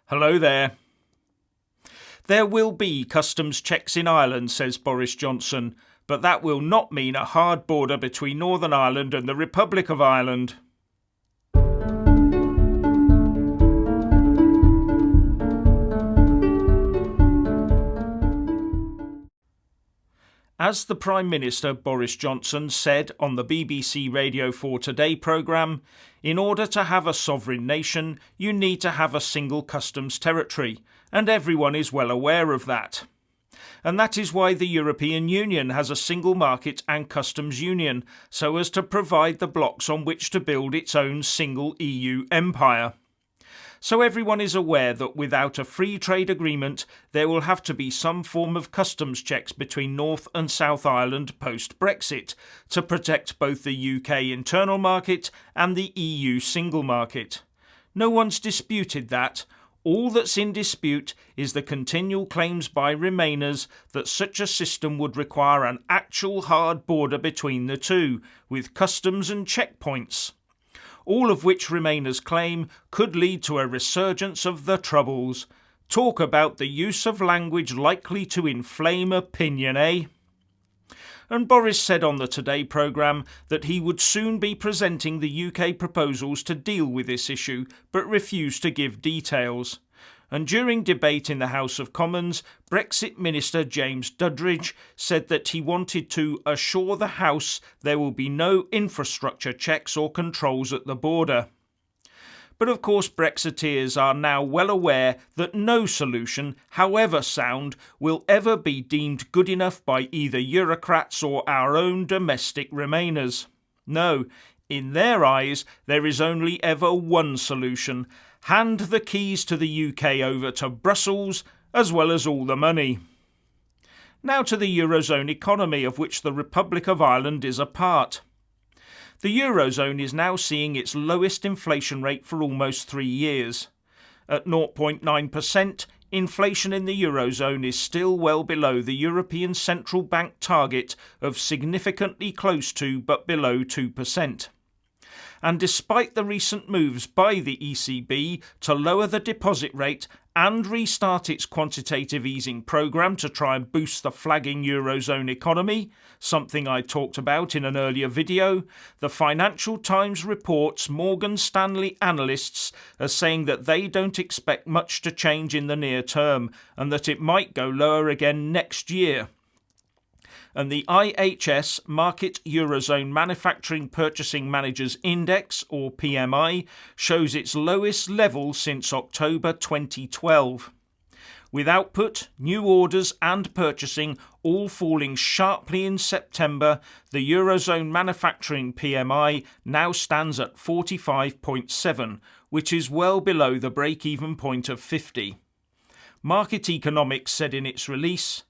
Hello there. There will be customs checks in Ireland, says Boris Johnson, but that will not mean a hard border between Northern Ireland and the Republic of Ireland. As the Prime Minister Boris Johnson said on the BBC Radio 4 Today programme, in order to have a sovereign nation, you need to have a single customs territory, and everyone is well aware of that. And that is why the European Union has a single market and customs union, so as to provide the blocks on which to build its own single EU empire. So everyone is aware that without a free trade agreement, there will have to be some form of customs checks between North and South Ireland post-Brexit to protect both the UK internal market and the EU single market. No one's disputed that. All that's in dispute is the continual claims by Remainers that such a system would require an actual hard border between the two, with customs and checkpoints. All of which Remainers claim could lead to a resurgence of the Troubles. Talk about the use of language likely to inflame opinion, eh? And Boris said on the Today programme that he would soon be presenting the UK proposals to deal with this issue, but refused to give details. And during debate in the House of Commons, Brexit Minister James Duddridge said that he wanted to assure the House there will be no infrastructure checks or controls at the border. But of course Brexiteers are now well aware that no solution, however sound, will ever be deemed good enough by either Eurocrats or our own domestic Remainers. No, in their eyes there is only ever one solution: hand the keys to the UK over to Brussels, as well as all the money. Now to the Eurozone economy, of which the Republic of Ireland is a part. The Eurozone is now seeing its lowest inflation rate for almost 3 years. At 0.9%, inflation in the Eurozone is still well below the European Central Bank target of significantly close to but below 2%. And despite the recent moves by the ECB to lower the deposit rate and restart its quantitative easing programme to try and boost the flagging Eurozone economy, something I talked about in an earlier video, the Financial Times reports Morgan Stanley analysts as saying that they don't expect much to change in the near term and that it might go lower again next year. And the IHS Markit Eurozone Manufacturing Purchasing Managers Index, or PMI, shows its lowest level since October 2012. With output, new orders and purchasing all falling sharply in September, the Eurozone Manufacturing PMI now stands at 45.7, which is well below the break-even point of 50. Market Economics said in its release,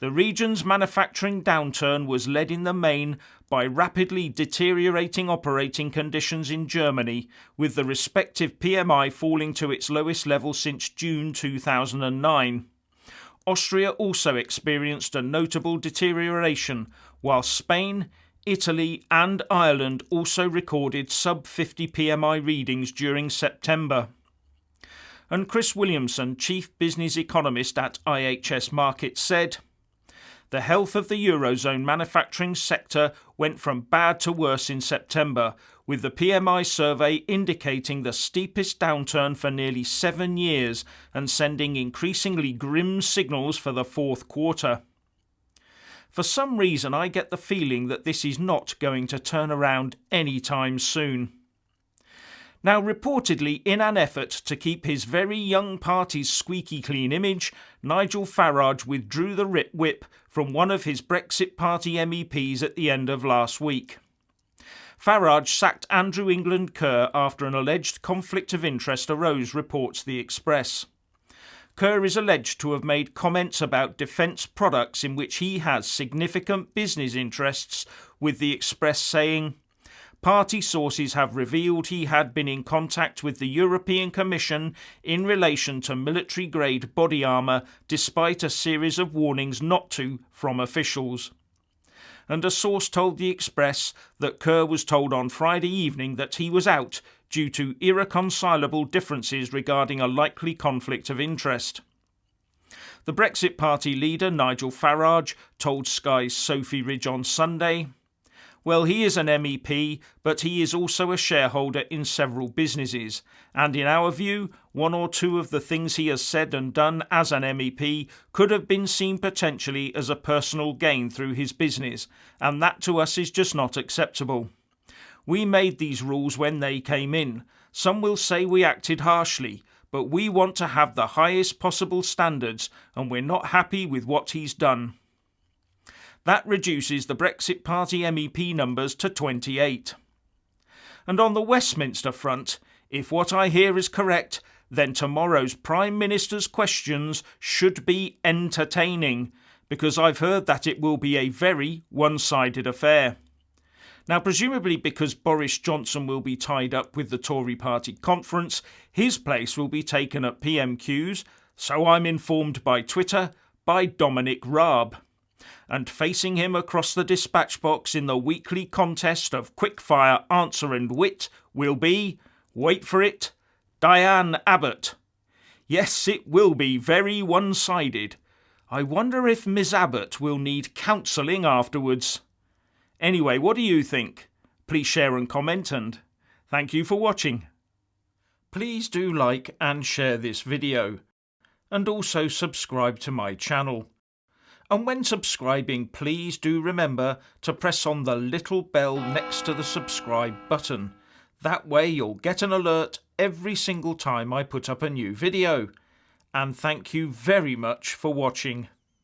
the region's manufacturing downturn was led in the main by rapidly deteriorating operating conditions in Germany, with the respective PMI falling to its lowest level since June 2009. Austria also experienced a notable deterioration, while Spain, Italy and Ireland also recorded sub-50 PMI readings during September. And Chris Williamson, Chief Business Economist at IHS Markit, said, the health of the Eurozone manufacturing sector went from bad to worse in September, with the PMI survey indicating the steepest downturn for nearly 7 years and sending increasingly grim signals for the fourth quarter. For some reason, I get the feeling that this is not going to turn around anytime soon. Now, reportedly, in an effort to keep his very young party's squeaky clean image, Nigel Farage withdrew the whip from one of his Brexit Party MEPs at the end of last week. Farage sacked Andrew England Kerr after an alleged conflict of interest arose, reports The Express. Kerr is alleged to have made comments about defence products in which he has significant business interests, with The Express saying, party sources have revealed he had been in contact with the European Commission in relation to military-grade body armour, despite a series of warnings not to from officials. And a source told The Express that Kerr was told on Friday evening that he was out due to irreconcilable differences regarding a likely conflict of interest. The Brexit Party leader Nigel Farage told Sky's Sophie Ridge on Sunday, "Well, he is an MEP, but he is also a shareholder in several businesses, and in our view, one or two of the things he has said and done as an MEP could have been seen potentially as a personal gain through his business, and that to us is just not acceptable. We made these rules when they came in. Some will say we acted harshly, but we want to have the highest possible standards, and we're not happy with what he's done." That reduces the Brexit Party MEP numbers to 28. And on the Westminster front, if what I hear is correct, then tomorrow's Prime Minister's questions should be entertaining, because I've heard that it will be a very one-sided affair. Now, presumably because Boris Johnson will be tied up with the Tory party conference, his place will be taken at PMQs, so I'm informed by Twitter, by Dominic Raab. And facing him across the dispatch box in the weekly contest of quickfire answer and wit will be, wait for it, Diane Abbott. Yes, it will be very one-sided. I wonder if Ms Abbott will need counselling afterwards. Anyway, what do you think? Please share and comment, and thank you for watching. Please do like and share this video, and also subscribe to my channel. And when subscribing, please do remember to press on the little bell next to the subscribe button. That way you'll get an alert every single time I put up a new video. And thank you very much for watching.